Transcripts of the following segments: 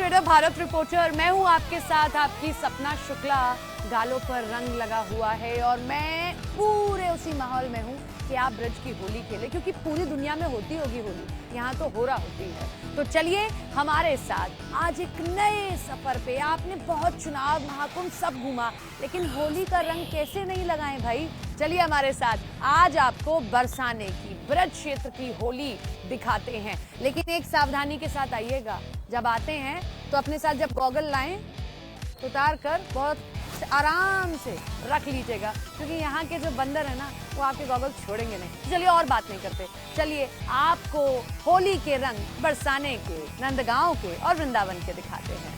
Radio Bharat reporter, मैं हूं आपके साथ आपकी सपना शुक्ला। गालों पर रंग लगा हुआ है और मैं पूरे उसी माहौल में हूं कि आप ब्रज की होली खेलें, क्योंकि पूरी दुनिया में होती होगी होली, यहाँ तो हो रहा होती है। तो चलिए हमारे साथ आज एक नए सफर पे। आपने बहुत चुनाव महाकुंभ सब घूमा, लेकिन होली का रंग कैसे नहीं लगाएं भाई। चलिए हमारे साथ, आज आपको बरसाने की ब्रज क्षेत्र की होली दिखाते हैं। लेकिन एक सावधानी के साथ आइएगा, जब आते हैं तो अपने साथ जब गॉगल लाएं उतार कर बहुत आराम से रख लीजिएगा, क्योंकि यहाँ के जो बंदर है ना, वो आपके गॉगल छोड़ेंगे नहीं। चलिए और बात नहीं करते, चलिए आपको होली के रंग बरसाने के, नंदगांव के और वृंदावन के दिखाते हैं।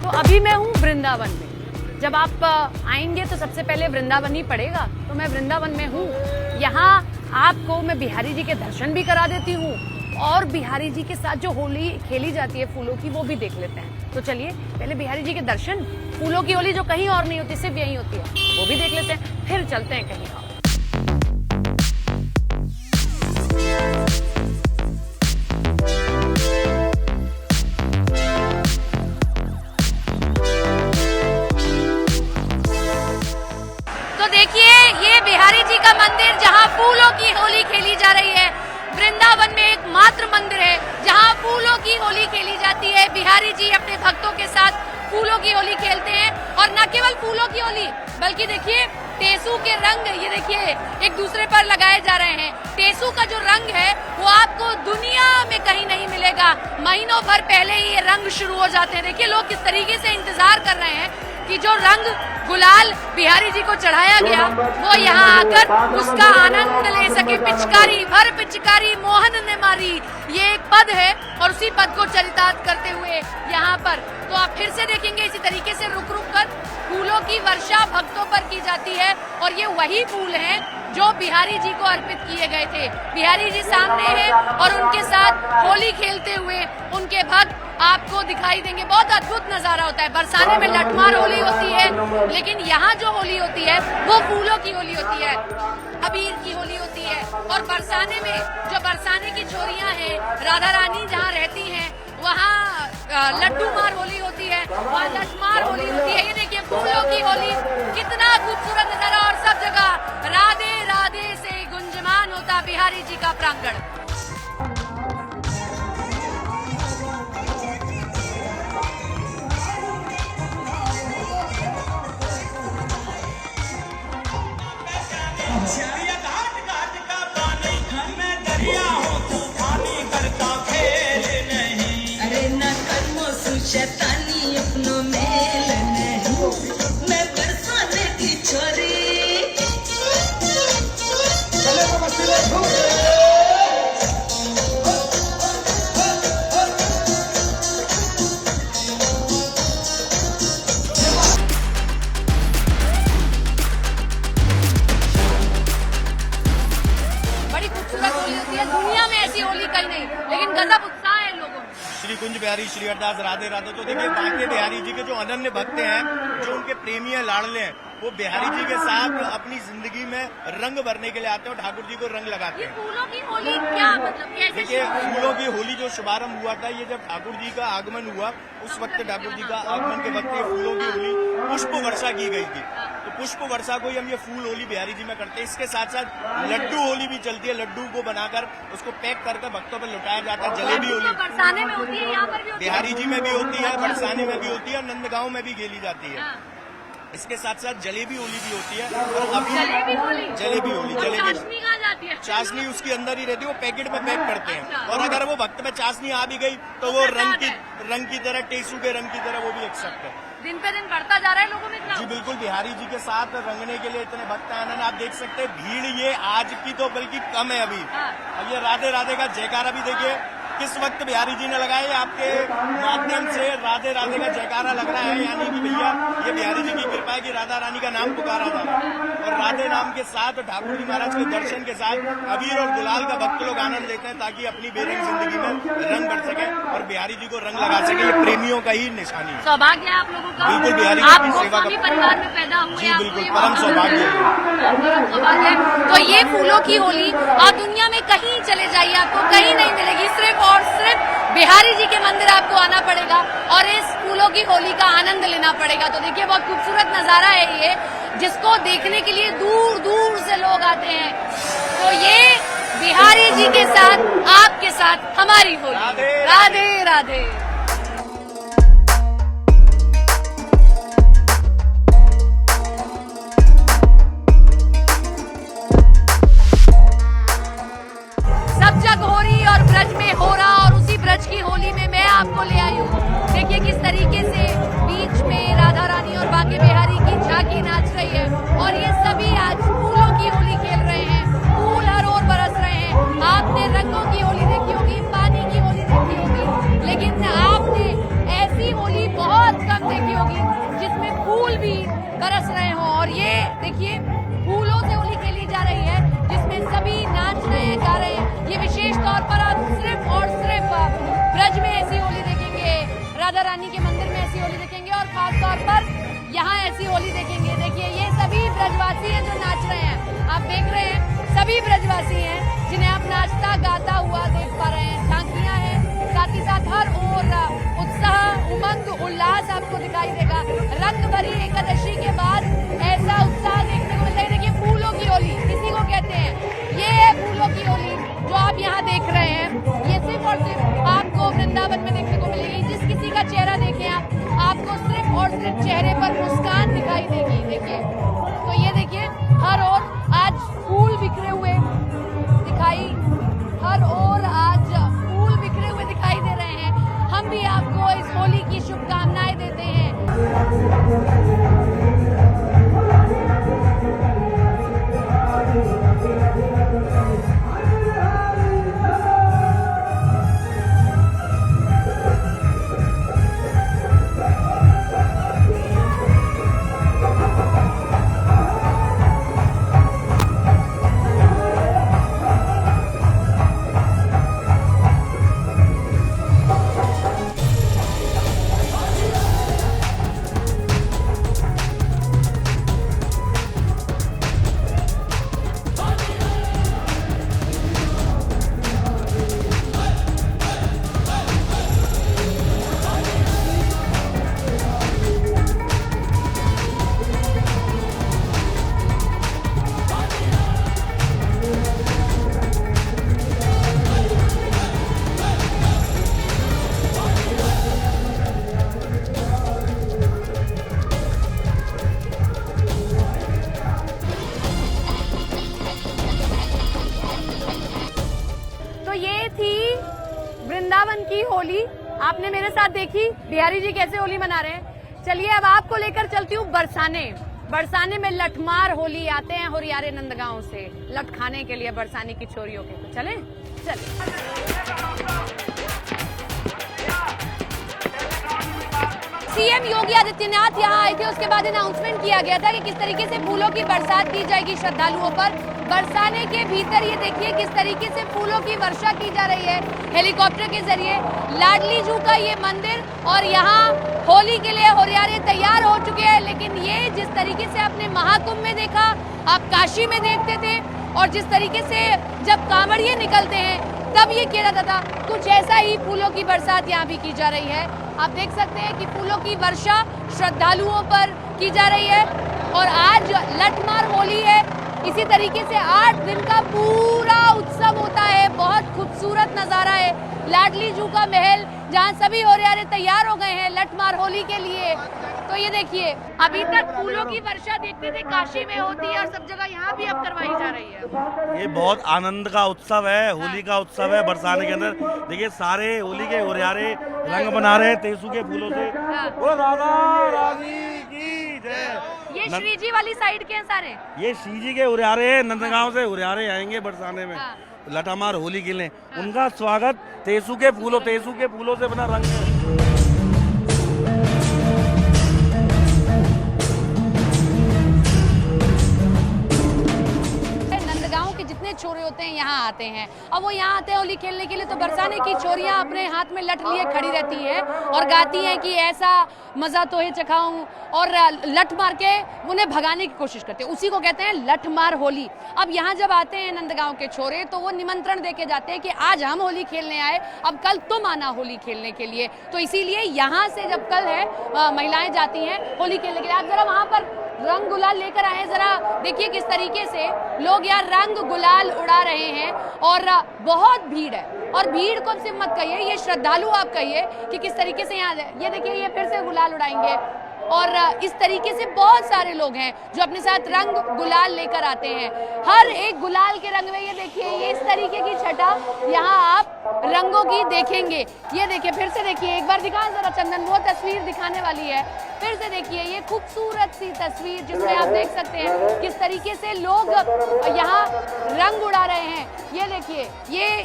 तो अभी मैं हूँ वृंदावन में। जब आप आएंगे तो सबसे पहले वृंदावन ही पड़ेगा, तो मैं वृंदावन में हूँ। यहाँ आपको मैं बिहारी जी के दर्शन भी करा देती हूँ और बिहारी जी के साथ जो होली खेली जाती है फूलों की, वो भी देख लेते हैं। तो चलिए पहले बिहारी जी के दर्शन, फूलों की होली जो कहीं और नहीं होती, सिर्फ यहीं होती है, वो भी देख लेते हैं, फिर चलते हैं कहीं और। देखिए ये बिहारी जी का मंदिर, जहां फूलों की होली खेली जा रही है। वृंदावन में एकमात्र मंदिर है जहां फूलों की होली खेली जाती है। बिहारी जी अपने भक्तों के साथ फूलों की होली खेलते हैं, और न केवल फूलों की होली, बल्कि देखिए टेसू के रंग, ये देखिए एक दूसरे पर लगाए जा रहे हैं। टेसू का जो रंग है वो आपको दुनिया में कहीं नहीं मिलेगा। महीनों भर पहले ही ये रंग शुरू हो जाते हैं। देखिए लोग किस तरीके से इंतजार कर रहे हैं कि जो रंग गुलाल बिहारी जी को चढ़ाया गया, वो यहाँ आकर उसका आनंद ले सके। पिचकारी भर पिचकारी मोहन ने मारी, ये एक पद है, और उसी पद को चरितार्थ करते हुए यहाँ पर तो आप फिर से देखेंगे इसी तरीके से रुक रुक कर फूलों की वर्षा भक्तों पर की जाती है। और ये वही फूल हैं जो बिहारी जी को अर्पित किए गए थे। बिहारी जी सामने हैं और उनके साथ होली खेलते हुए उनके भक्त आपको दिखाई देंगे। बहुत अद्भुत नजारा होता है। बरसाने में लठमार होली होती है, लेकिन यहाँ जो होली होती है वो फूलों की होली होती है, अबीर की होली होती है। और बरसाने में जो बरसाने की छोरियां हैं, राधा रानी जहाँ रहती हैं, वहाँ लड्डू मार होली होती है, वहाँ लठमार होली होती है। ये देखिए फूलों की होली, कितना खूबसूरत नजारा, और सब जगह राधे राधे से गुंजमान होता बिहारी जी का प्रांगण। शैतानी अपनों मेल नहीं, मैं बरसाने की छोरी। बड़ी खूबसूरत होली होती है, दुनिया में ऐसी होली कहीं नहीं, लेकिन गजब उत्साह है लोगों में। श्री कुंज बिहारी, श्री हरदास, राधे राधे। तो देखिए बांके बिहारी जी के जो अनन्य भक्त हैं, जो उनके प्रेमी हैं, लाडले हैं, वो बिहारी जी के साथ अपनी जिंदगी में रंग भरने के लिए आते हैं और ठाकुर जी को रंग लगाते हैं। फूलों की होली क्या मतलब, कैसे? देखिए फूलों की होली जो शुभारंभ हुआ था, ये जब ठाकुर जी का आगमन हुआ, उस वक्त ठाकुर जी का आगमन के वक्त ये फूलों की होली पुष्प वर्षा की गई थी। तो पुष्प वर्षा को ही हम ये फूल होली बिहारी जी में करते हैं। इसके साथ साथ लड्डू होली भी चलती है। लड्डू को बनाकर उसको पैक करके भक्तों पर लुटाया जाता है। जलेबी होली बरसाने में होती है, यहाँ पर भी बिहारी जी में भी होती है, बरसाने में भी होती है, और नंदगांव में भी खेली जाती है। इसके साथ साथ जलेबी होली भी होती है। और अभी जलेबी होली, जलेबी कहाँ जाती है? चाशनी उसके अंदर ही रहती है, वो पैकेट में पैक करते हैं। और अगर वो भक्त में चाशनी आ भी गई तो वो रंग की तरह, टेसू के रंग की तरह वो भी एक्सेप्ट है। दिन पे दिन बढ़ता जा रहा है लोगों में इतना। जी बिल्कुल, बिहारी जी के साथ रंगने के लिए इतने भक्त आनंद आप देख सकते हैं। भीड़ ये आज की तो बल्कि कम है अभी। अब ये राधे राधे का जयकारा भी देखिए किस वक्त बिहारी जी ने लगाए, आपके माध्यम से राधे राधे का जयकारा लग रहा है, यानी कि भैया ये बिहारी जी की कृपा है कि राधा रानी का नाम पुकारा था और राधे नाम के साथ ठाकुर जी महाराज के दर्शन के साथ अबीर और गुलाल का भक्त लोग आनंद लेते हैं ताकि अपनी बेरंग जिंदगी में रंग भर सके और बिहारी जी को रंग लगा सके। ये प्रेमियों का ही निशानी है। सौभाग्य है आप लोगों का, बिल्कुल बिहारी जी आप की सेवा गोस्वामी परिवार में पैदा हुए, जी आपको बिल्कुल ये परम सौभाग्य है। परम सौभाग्य है। तो ये फूलों की होली आप दुनिया में कहीं चले जाइए आपको कहीं नहीं मिलेगी, सिर्फ और सिर्फ बिहारी जी के मंदिर आपको आना पड़ेगा और इस फूलों की होली का आनंद लेना पड़ेगा। तो देखिए बहुत खूबसूरत नजारा है ये, जिसको देखने के लिए दूर दूर से लोग आते हैं। तो ये बिहारी जी के साथ आपके साथ हमारी होली। राधे राधे राधे। सब जग हो रही और ब्रज में हो रहा और उसी ब्रज की होली में मैं आपको ले आई हूँ। देखिए किस तरीके से बीच में राधा रानी और बांके बिहारी की झांकी नाच रही है और ये सभी आज फूलों की होली खेल रहे हैं, फूल हर ओर बरस रहे हैं। आपने रंगों की होली देखी होगी, पानी की होली देखी होगी, लेकिन आपने ऐसी होली बहुत कम देखी होगी जिसमें फूल भी बरस रहे हों। और ये देखिए फूलों से होली खेली जा रही है जिसमें सभी नाच रहे हैं, गा रहे हैं। ये विशेष तौर पर आप सिर्फ और सिर्फ ब्रज में ऐसी होली देखेंगे, राधा रानी के मंदिर में ऐसी होली देखेंगे और खास तौर पर यहाँ ऐसी होली देखेंगे। देखिए ये सभी ब्रजवासी हैं जो नाच रहे हैं, आप देख रहे हैं सभी ब्रजवासी हैं जिन्हें आप नाचता गाता हुआ देख पा रहे हैं। झांकियां हैं, साथ ही साथ हर ओर उत्साह उमंग उल्लास आपको दिखाई देगा। रंग भरी एकादशी के बाद ऐसा उत्साह देखने को मिलता है। देखिए फूलों की होली इसी को कहते हैं, ये है फूलों की होली जो आप यहाँ देख रहे हैं। ये सिर्फ और सिर्फ आपको वृंदावन में देखने को मिलेगी। जिस किसी का चेहरा देखें आप, आपको सिर्फ और सिर्फ चेहरे पर मुस्कान दिखाई देगी। देखिए तो ये देखिए हर ओर आज फूल बिखरे हुए दिखाई, हर ओर आज फूल बिखरे हुए दिखाई दे रहे हैं। हम भी आपको इस होली की शुभकामनाएं देते हैं। वृंदावन की होली आपने मेरे साथ देखी, बिहारी जी कैसे होली मना रहे हैं। चलिए अब आपको लेकर चलती हूँ बरसाने। बरसाने में लठमार होली आते हैं होरियारे नंदगांव से लठ खाने के लिए बरसाने की छोरियों के। तो चले सीएम योगी आदित्यनाथ यहाँ आए थे, उसके बाद अनाउंसमेंट किया गया था कि किस तरीके से फूलों की बरसात की जाएगी श्रद्धालुओं पर। बरसाने के भीतर ये देखिए किस तरीके से फूलों की वर्षा की जा रही है हेलीकॉप्टर के जरिए। लाडली जू का ये मंदिर और यहाँ होली के लिए होरियारे तैयार हो चुके हैं। लेकिन ये जिस तरीके से आपने महाकुंभ में देखा, आप काशी में देखते थे, और जिस तरीके से जब कांवड़िए निकलते हैं तब ये किया जाता था, कुछ ऐसा ही फूलों की बरसात यहाँ भी की जा रही है। आप देख सकते हैं कि फूलों की वर्षा श्रद्धालुओं पर की जा रही है। और आज लठमार होली है, इसी तरीके से 8 दिन का पूरा उत्सव होता है। बहुत खूबसूरत नजारा है लाडली जू का महल, जहाँ सभी होरियारे तैयार हो गए हैं लठमार होली के लिए। तो ये देखिए अभी तक फूलों की वर्षा देखते थे काशी में होती है और सब जगह यहाँ भी अब करवाई जा रही है। ये बहुत आनंद का उत्सव है, होली का उत्सव है बरसाने के अंदर। देखिए सारे होली के होरियारे रंग बना रहे हैं तेसु के फूलों से। बोलो राधा रानी की जय। ये श्री जी वाली साइड के हैं सारे, ये श्री जी के होरियारे हैं, नंदगांव से होरियारे आएंगे बरसाने में। लठामार होली खेलें, उनका स्वागत तेसू के फूलों से बना रंग है। नंदगांव के जितने छोरे होते हैं यहाँ आते हैं, अब वो यहाँ आते हैं होली खेलने के लिए, तो बरसाने की छोरियाँ अपने हाथ में लठ लिए खड़ी रहती हैं और गाती हैं कि ऐसा मजा तो है चखाऊं, और लठ मार के उन्हें भगाने की कोशिश करते हैं। उसी को कहते हैं लठ मार होली। अब यहाँ जब आते हैं नंदगांव के छोरे तो वो निमंत्रण देके जाते हैं कि आज हम होली खेलने आए, अब कल तुम आना होली खेलने के लिए। तो इसीलिए यहाँ से जब कल है महिलाएं जाती हैं होली खेलने के लिए। आप जरा वहाँ पर रंग गुलाल लेकर आए, जरा देखिए किस तरीके से लोग यहाँ रंग गुलाल उड़ा रहे हैं और बहुत भीड़ है। और भीड़ को सिर्फ मत कहिए, ये श्रद्धालु आप कहिए कि किस तरीके से यहाँ, ये देखिए ये फिर से गुलाल उड़ाएंगे। और इस तरीके से बहुत सारे लोग हैं जो अपने साथ रंग गुलाल लेकर आते हैं। हर एक गुलाल के रंग में ये देखिए, ये इस तरीके की छटा यहाँ आप रंगों की देखेंगे। ये देखिए फिर से देखिए, एक बार दिखाएं जरा चंदन, वो तस्वीर दिखाने वाली है। फिर से देखिए ये खूबसूरत सी तस्वीर जिसमें आप देख सकते हैं किस तरीके से लोग यहाँ रंग उड़ा रहे हैं। ये देखिए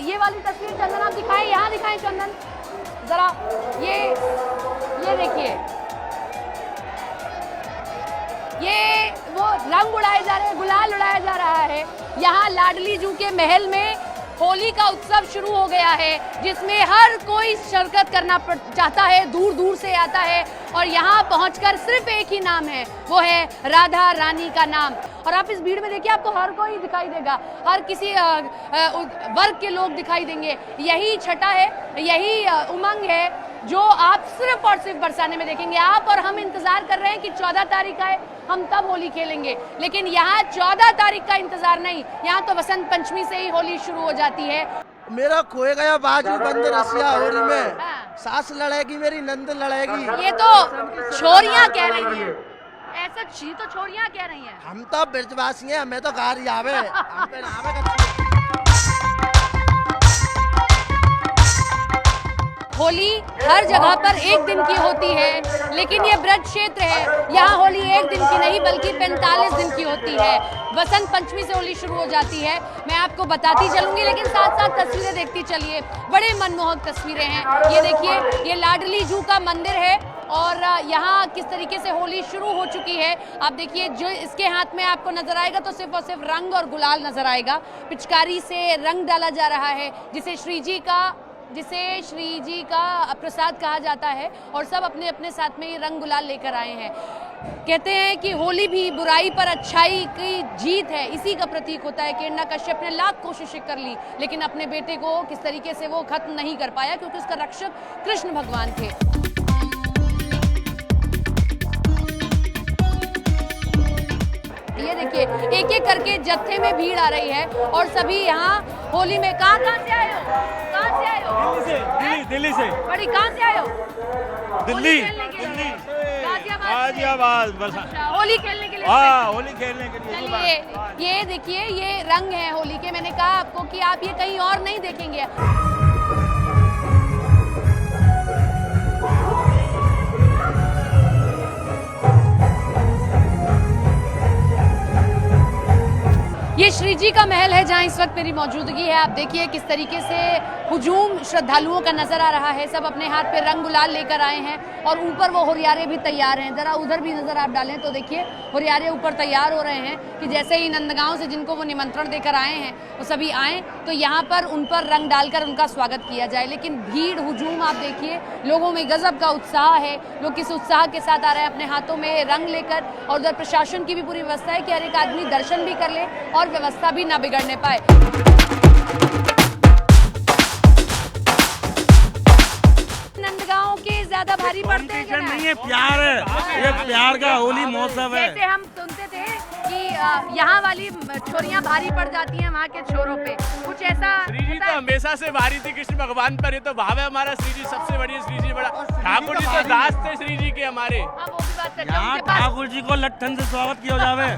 ये वाली तस्वीर चंदन आप दिखाएं, यहाँ दिखाएं चंदन जरा, ये देखिए ये वो रंग उड़ाए जा रहे हैं, गुलाल उड़ाया जा रहा है। यहाँ लाडली जू के महल में होली का उत्सव शुरू हो गया है, जिसमें हर कोई शिरकत करना चाहता है, दूर दूर से आता है और यहाँ पहुँचकर सिर्फ एक ही नाम है, वो है राधा रानी का नाम। और आप इस भीड़ में देखिए, आपको हर कोई दिखाई देगा, हर किसी वर्ग के लोग दिखाई देंगे। यही छटा है, यही उमंग है जो आप सिर्फ और सिर्फ बरसाने में देखेंगे। आप और हम इंतजार कर रहे हैं कि 14 तारीख आए, हम तब होली खेलेंगे, लेकिन यहाँ 14 तारीख का इंतजार नहीं, यहाँ तो बसंत पंचमी से ही होली शुरू हो जाती है। मेरा खोए गया बाजू बंद रसिया होली में, सास लड़ेगी मेरी नंद लड़ेगी। ये तो छोरियां कह रही हैं, ऐसा छी तो छोरियां कह रही हैं। हम तो ब्रजवासी हैं, हमें तो गारी आवे, हम पे ना आवे। होली हर जगह पर एक दिन की होती है, लेकिन ये ब्रज क्षेत्र है, यहाँ होली एक दिन की नहीं बल्कि 45 दिन की होती है। बसंत पंचमी से होली शुरू हो जाती है, मैं आपको बताती चलूंगी, लेकिन साथ साथ तस्वीरें देखती चलिए। बड़े मनमोहक तस्वीरें हैं। ये देखिए, ये लाडली जू का मंदिर है और यहाँ किस तरीके से होली शुरू हो चुकी है। आप देखिए, जो इसके हाथ में आपको नजर आएगा तो सिर्फ और सिर्फ रंग और गुलाल नजर आएगा। पिचकारी से रंग डाला जा रहा है, जिसे श्री जी का प्रसाद कहा जाता है, और सब अपने अपने साथ में ये रंग गुलाल लेकर आए हैं। कहते हैं कि होली भी बुराई पर अच्छाई की जीत है, इसी का प्रतीक होता है। किरणा कश्यप ने लाख कोशिशें कर ली, लेकिन अपने बेटे को किस तरीके से वो खत्म नहीं कर पाया, क्योंकि उसका रक्षक कृष्ण भगवान थे। ये देखिए, एक एक करके जत्थे में भीड़ आ रही है और सभी यहाँ होली में कहाँ से आए हो? कहाँ से आए हो? दिल्ली से। बड़ी कहाँ से आए हो? दिल्ली। गाजियाबाद। होली खेलने के लिए। हाँ, होली खेलने के लिए। चलिए, ये देखिए, ये रंग है होली के। मैंने कहा आपको कि आप ये कहीं और नहीं देखेंगे। ये श्री जी का महल है जहाँ इस वक्त मेरी मौजूदगी है। आप देखिए किस तरीके से हुजूम श्रद्धालुओं का नजर आ रहा है। सब अपने हाथ पे रंग गुलाल लेकर आए हैं और ऊपर वो हुरियारे भी तैयार हैं। जरा उधर भी नजर आप डालें तो देखिए, हुरियारे ऊपर तैयार हो रहे हैं कि जैसे ही नंदगांव से जिनको वो निमंत्रण देकर आए हैं वो सभी आए तो यहाँ पर उन पर रंग डालकर उनका स्वागत किया जाए। लेकिन भीड़ हुजूम आप देखिए, लोगों में गजब का उत्साह है। लोग किस उत्साह के साथ आ रहे हैं अपने हाथों में रंग लेकर, और उधर प्रशासन की भी पूरी व्यवस्था है कि हर एक आदमी दर्शन भी कर ले और व्यवस्था भी ना बिगड़ने पाए। नंदगांव के ज्यादा भारी पड़ते हैं नहीं है, प्यार है, ये प्यार का होली महोत्सव है। जैसे हम सुनते थे कि यहाँ वाली छोरियां भारी पड़ जाती हैं वहाँ के छोरों पे, कुछ ऐसा। श्री जी तो हमेशा से भारी थी कृष्ण भगवान पर, ये तो भाव है हमारा। श्री जी सबसे बढ़िया, श्री जी बड़ा, ठाकुर जी तो दास थे श्री जी के हमारे। वो भी बात करते हैं, यहाँ उनके पास ठाकुर जी को लट्ठन से स्वागत किया जावे।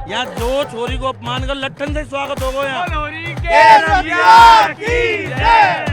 यहाँ जो छोरी को अपमान कर लट्ठन से स्वागत हो गया। होली के रसिया की जय।